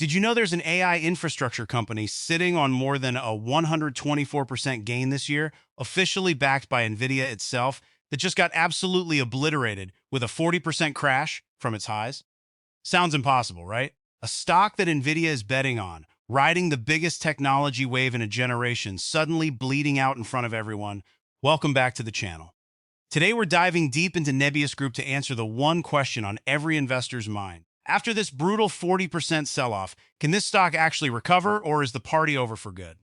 Did you know there's an AI infrastructure company sitting on more than a 124% gain this year, officially backed by Nvidia itself, that just got absolutely obliterated with a 40% crash from its highs? Sounds impossible, right? A stock that Nvidia is betting on, riding the biggest technology wave in a generation, suddenly bleeding out in front of everyone. Welcome back to the channel. Today we're diving deep into Nebius Group to answer the one question on every investor's mind. After this brutal 40% sell-off, can this stock actually recover, or is the party over for good?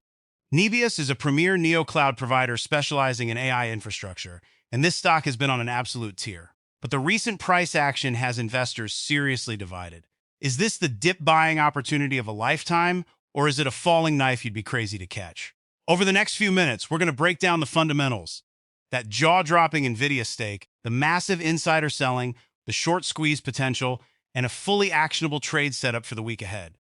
Nebius is a premier neo-cloud provider specializing in AI infrastructure, and this stock has been on an absolute tear. But the recent price action has investors seriously divided. Is this the dip buying opportunity of a lifetime, or is it a falling knife you'd be crazy to catch? Over the next few minutes, we're going to break down the fundamentals, that jaw-dropping Nvidia stake, the massive insider selling, the short squeeze potential, and a fully actionable trade setup for the week ahead.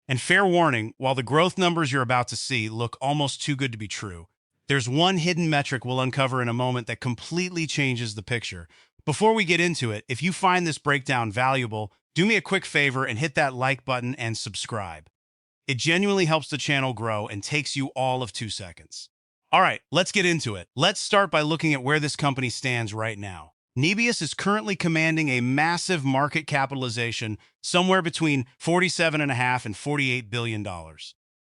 And fair warning, while the growth numbers you're about to see look almost too good to be true, there's one hidden metric we'll uncover in a moment that completely changes the picture. Before we get into it, if you find this breakdown valuable, do me a quick favor and hit that like button and subscribe. It genuinely helps the channel grow and takes you all of 2 seconds. All right, let's get into it. Let's start by looking at where this company stands right now. Nebius is currently commanding a massive market capitalization somewhere between $47.5 and $48 billion.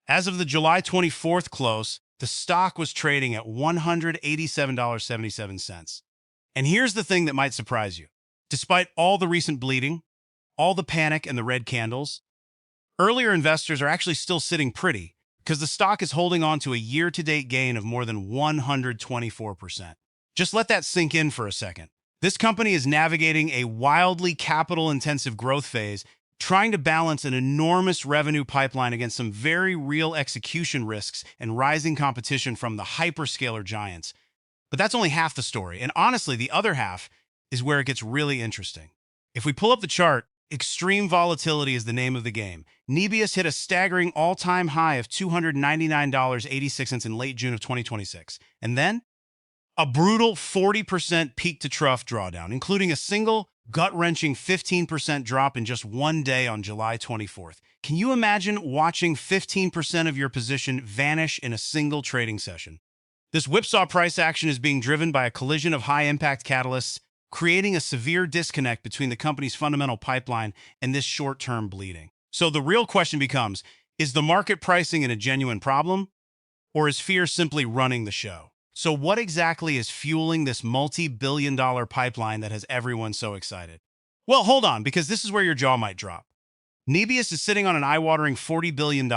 As of the July 24th close, the stock was trading at $187.77. And here's the thing that might surprise you. Despite all the recent bleeding, all the panic and the red candles, earlier investors are actually still sitting pretty, because the stock is holding on to a year-to-date gain of more than 124%. Just let that sink in for a second. This company is navigating a wildly capital-intensive growth phase, trying to balance an enormous revenue pipeline against some very real execution risks and rising competition from the hyperscaler giants. But that's only half the story, and honestly, the other half is where it gets really interesting. If we pull up the chart, extreme volatility is the name of the game. Nebius hit a staggering all-time high of $299.86 in late June of 2026. And then, a brutal 40% peak-to-trough drawdown, including a single, gut-wrenching 15% drop in just one day on July 24th. Can you imagine watching 15% of your position vanish in a single trading session? This whipsaw price action is being driven by a collision of high-impact catalysts, creating a severe disconnect between the company's fundamental pipeline and this short-term bleeding. So the real question becomes, is the market pricing in a genuine problem, or is fear simply running the show? So what exactly is fueling this multi-billion-dollar pipeline that has everyone so excited? Well, hold on, because this is where your jaw might drop. Nebius is sitting on an eye-watering $40 billion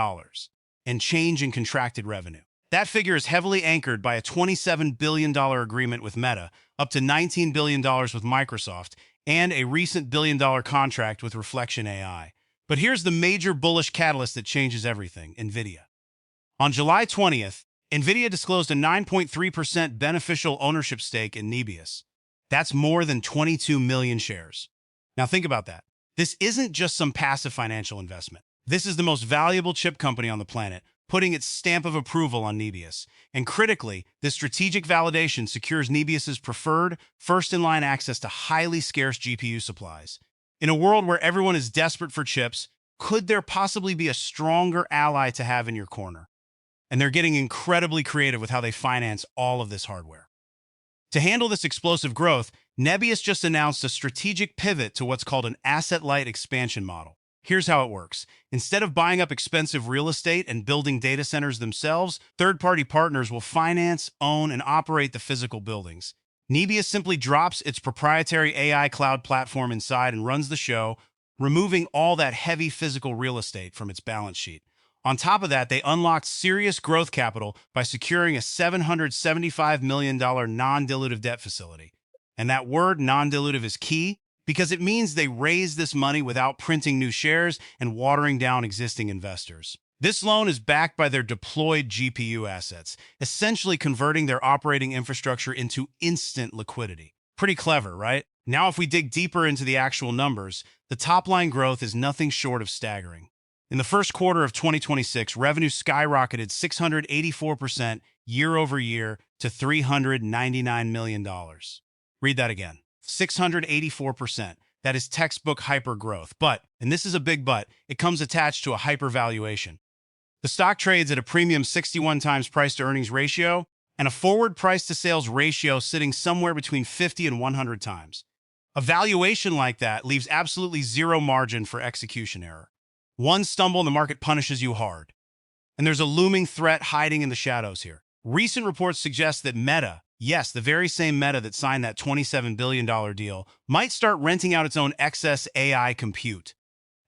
and change in contracted revenue. That figure is heavily anchored by a $27 billion agreement with Meta, up to $19 billion with Microsoft, and a recent billion-dollar contract with Reflection AI. But here's the major bullish catalyst that changes everything: Nvidia. On July 20th, Nvidia disclosed a 9.3% beneficial ownership stake in Nebius. That's more than 22 million shares. Now think about that. This isn't just some passive financial investment. This is the most valuable chip company on the planet, putting its stamp of approval on Nebius. And critically, this strategic validation secures Nebius's preferred, first-in-line access to highly scarce GPU supplies. In a world where everyone is desperate for chips, could there possibly be a stronger ally to have in your corner? And they're getting incredibly creative with how they finance all of this hardware. To handle this explosive growth, Nebius just announced a strategic pivot to what's called an asset-light expansion model. Here's how it works. Instead of buying up expensive real estate and building data centers themselves, third-party partners will finance, own, and operate the physical buildings. Nebius simply drops its proprietary AI cloud platform inside and runs the show, removing all that heavy physical real estate from its balance sheet. On top of that, they unlocked serious growth capital by securing a $775 million non-dilutive debt facility. And that word non-dilutive is key because it means they raised this money without printing new shares and watering down existing investors. This loan is backed by their deployed GPU assets, essentially converting their operating infrastructure into instant liquidity. Pretty clever, right? Now, if we dig deeper into the actual numbers, the top-line growth is nothing short of staggering. In the first quarter of 2026, revenue skyrocketed 684% year over year to $399 million. Read that again. 684%. That is textbook hyper-growth. But, and this is a big but, it comes attached to a hyper-valuation. The stock trades at a premium 61 times price-to-earnings ratio and a forward price-to-sales ratio sitting somewhere between 50 and 100 times. A valuation like that leaves absolutely zero margin for execution error. One stumble and the market punishes you hard. And there's a looming threat hiding in the shadows here. Recent reports suggest that Meta, yes, the very same Meta that signed that $27 billion deal, might start renting out its own excess AI compute.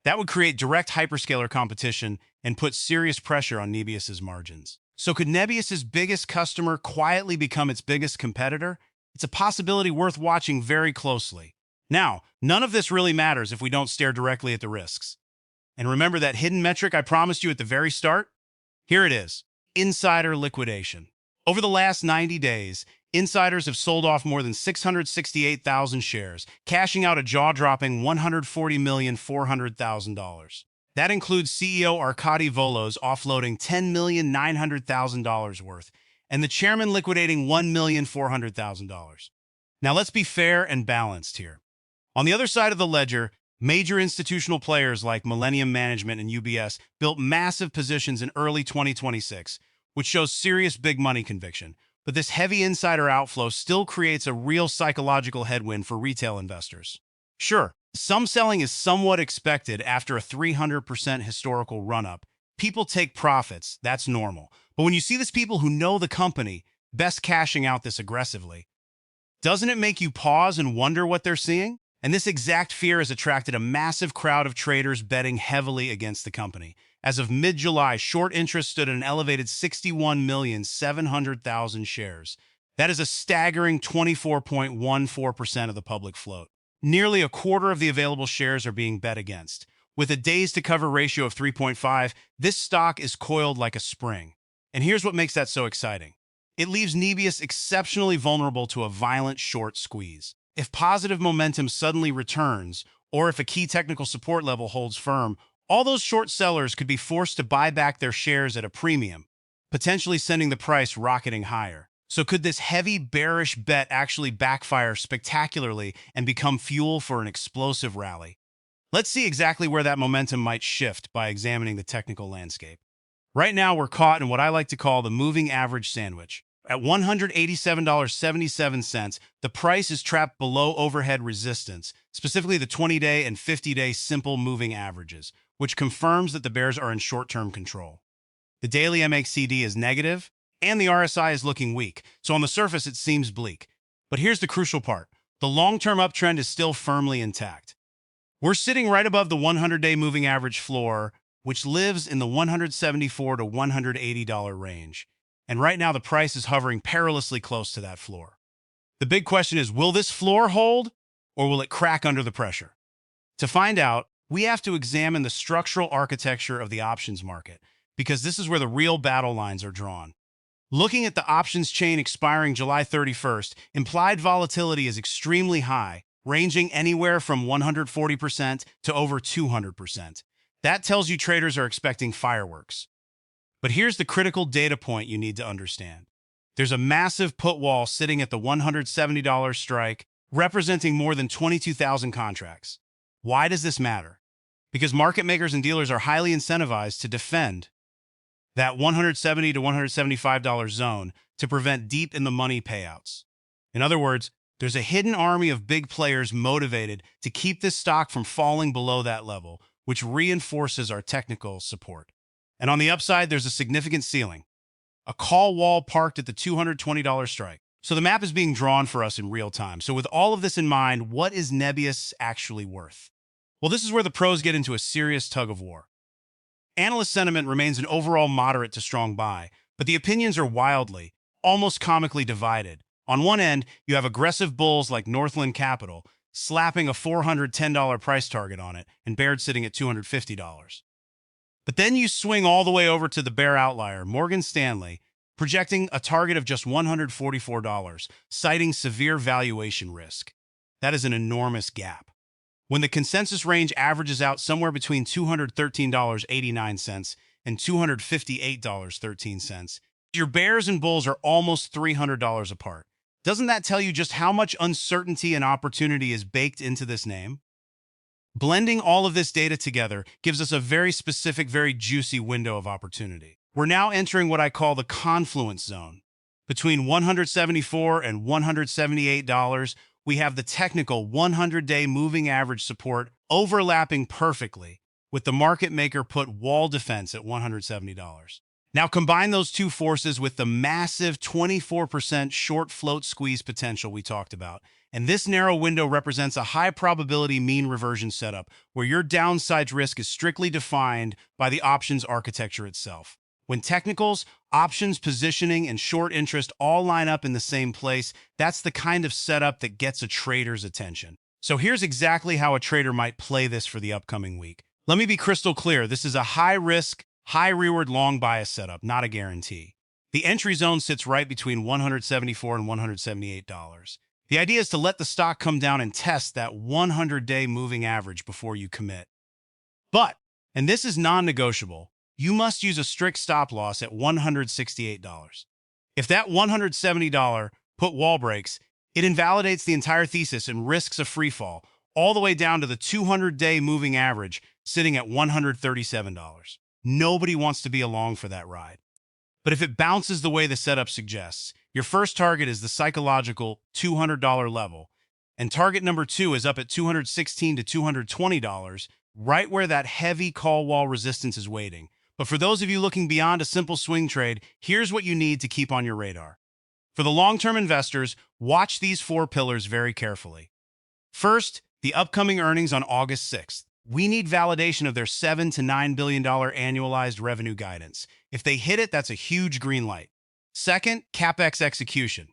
That would create direct hyperscaler competition and put serious pressure on Nebius's margins. So could Nebius's biggest customer quietly become its biggest competitor? It's a possibility worth watching very closely. Now, none of this really matters if we don't stare directly at the risks. And remember that hidden metric I promised you at the very start? Here it is, insider liquidation. Over the last 90 days, insiders have sold off more than 668,000 shares, cashing out a jaw-dropping $140,400,000. That includes CEO Arkady Volos offloading $10,900,000 worth, and the chairman liquidating $1,400,000. Now let's be fair and balanced here. On the other side of the ledger, major institutional players like Millennium Management and UBS built massive positions in early 2026, which shows serious big money conviction. But this heavy insider outflow still creates a real psychological headwind for retail investors. Sure, some selling is somewhat expected after a 300% historical run-up. People take profits, that's normal. But when you see these people who know the company best cashing out this aggressively, doesn't it make you pause and wonder what they're seeing? And this exact fear has attracted a massive crowd of traders betting heavily against the company. As of mid-July, short interest stood at an elevated 61,700,000 shares. That is a staggering 24.14% of the public float. Nearly a quarter of the available shares are being bet against. With a days-to-cover ratio of 3.5, this stock is coiled like a spring. And here's what makes that so exciting. It leaves Nebius exceptionally vulnerable to a violent short squeeze. If positive momentum suddenly returns, or if a key technical support level holds firm, all those short sellers could be forced to buy back their shares at a premium, potentially sending the price rocketing higher. So could this heavy bearish bet actually backfire spectacularly and become fuel for an explosive rally? Let's see exactly where that momentum might shift by examining the technical landscape. Right now, we're caught in what I like to call the moving average sandwich. At $187.77, the price is trapped below overhead resistance, specifically the 20-day and 50-day simple moving averages, which confirms that the bears are in short-term control. The daily MACD is negative, and the RSI is looking weak, so on the surface it seems bleak. But here's the crucial part. The long-term uptrend is still firmly intact. We're sitting right above the 100-day moving average floor, which lives in the $174 to $180 range. And right now, the price is hovering perilously close to that floor. The big question is, will this floor hold, or will it crack under the pressure? To find out, we have to examine the structural architecture of the options market, because this is where the real battle lines are drawn. Looking at the options chain expiring July 31st, implied volatility is extremely high, ranging anywhere from 140% to over 200%. That tells you traders are expecting fireworks. But here's the critical data point you need to understand. There's a massive put wall sitting at the $170 strike, representing more than 22,000 contracts. Why does this matter? Because market makers and dealers are highly incentivized to defend that $170 to $175 zone to prevent deep in the money payouts. In other words, there's a hidden army of big players motivated to keep this stock from falling below that level, which reinforces our technical support. And on the upside, there's a significant ceiling, a call wall parked at the $220 strike. So the map is being drawn for us in real time. So with all of this in mind, what is Nebius actually worth? Well, this is where the pros get into a serious tug of war. Analyst sentiment remains an overall moderate to strong buy, but the opinions are wildly, almost comically divided. On one end, you have aggressive bulls like Northland Capital, slapping a $410 price target on it, and Baird sitting at $250. But then you swing all the way over to the bear outlier, Morgan Stanley, projecting a target of just $144, citing severe valuation risk. That is an enormous gap. When the consensus range averages out somewhere between $213.89 and $258.13, your bears and bulls are almost $300 apart. Doesn't that tell you just how much uncertainty and opportunity is baked into this name? Blending all of this data together gives us a very specific, very juicy window of opportunity. We're now entering what I call the confluence zone. Between 174 and $178, we have the technical 100-day moving average support overlapping perfectly with the market maker put wall defense at $170. Now combine those two forces with the massive 24% short float squeeze potential we talked about. And this narrow window represents a high probability mean reversion setup where your downside risk is strictly defined by the options architecture itself. When technicals, options, positioning, and short interest all line up in the same place, that's the kind of setup that gets a trader's attention. So here's exactly how a trader might play this for the upcoming week. Let me be crystal clear. This is a high risk, high reward long bias setup, not a guarantee. The entry zone sits right between $174 and $178. The idea is to let the stock come down and test that 100-day moving average before you commit. But, and this is non-negotiable, you must use a strict stop loss at $168. If that $170 put wall breaks, it invalidates the entire thesis and risks a free fall, all the way down to the 200-day moving average sitting at $137. Nobody wants to be along for that ride. But if it bounces the way the setup suggests, your first target is the psychological $200 level, and target number 2 is up at $216 to $220, right where that heavy call wall resistance is waiting. But for those of you looking beyond a simple swing trade, here's what you need to keep on your radar. For the long-term investors, watch these 4 pillars very carefully. First, the upcoming earnings on August 6th. We need validation of their $7 to $9 billion annualized revenue guidance. If they hit it, that's a huge green light. Second, CapEx execution.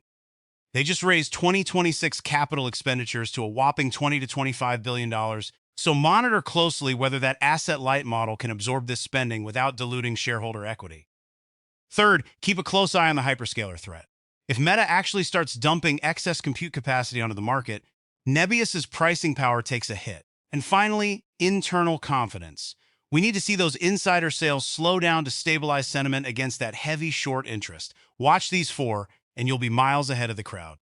They just raised 2026 capital expenditures to a whopping $20 to $25 billion, so monitor closely whether that asset-light model can absorb this spending without diluting shareholder equity. Third, keep a close eye on the hyperscaler threat. If Meta actually starts dumping excess compute capacity onto the market, Nebius's pricing power takes a hit. And finally, internal confidence. We need to see those insider sales slow down to stabilize sentiment against that heavy short interest. Watch these 4, and you'll be miles ahead of the crowd.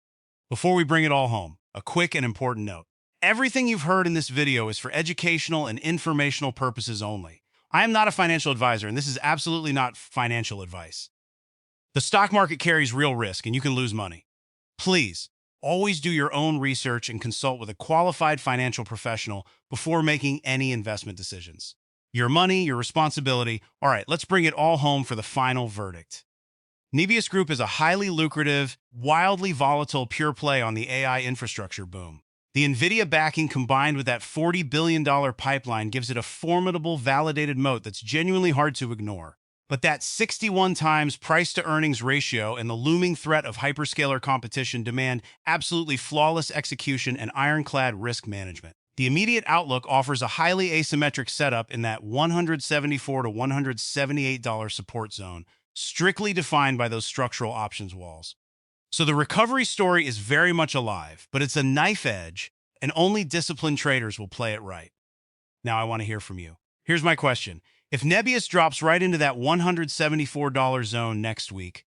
Before we bring it all home, a quick and important note. Everything you've heard in this video is for educational and informational purposes only. I am not a financial advisor, and this is absolutely not financial advice. The stock market carries real risk, and you can lose money. Please, always do your own research and consult with a qualified financial professional before making any investment decisions. Your money, your responsibility. All right, let's bring it all home for the final verdict. Nebius Group is a highly lucrative, wildly volatile pure play on the AI infrastructure boom. The Nvidia backing combined with that $40 billion pipeline gives it a formidable, validated moat that's genuinely hard to ignore. But that 61 times price-to-earnings ratio and the looming threat of hyperscaler competition demand absolutely flawless execution and ironclad risk management. The immediate outlook offers a highly asymmetric setup in that $174 to $178 support zone, strictly defined by those structural options walls. So the recovery story is very much alive, but it's a knife edge, and only disciplined traders will play it right. Now I want to hear from you. Here's my question. If Nebius drops right into that $174 zone next week,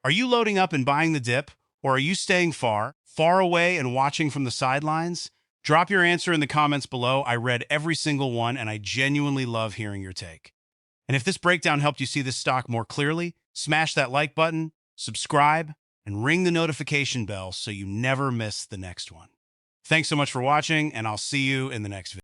are you loading up and buying the dip, or are you staying far away and watching from the sidelines? Drop your answer in the comments below. I read every single one, and I genuinely love hearing your take. And if this breakdown helped you see this stock more clearly, smash that like button, subscribe, and ring the notification bell so you never miss the next one. Thanks so much for watching, and I'll see you in the next video.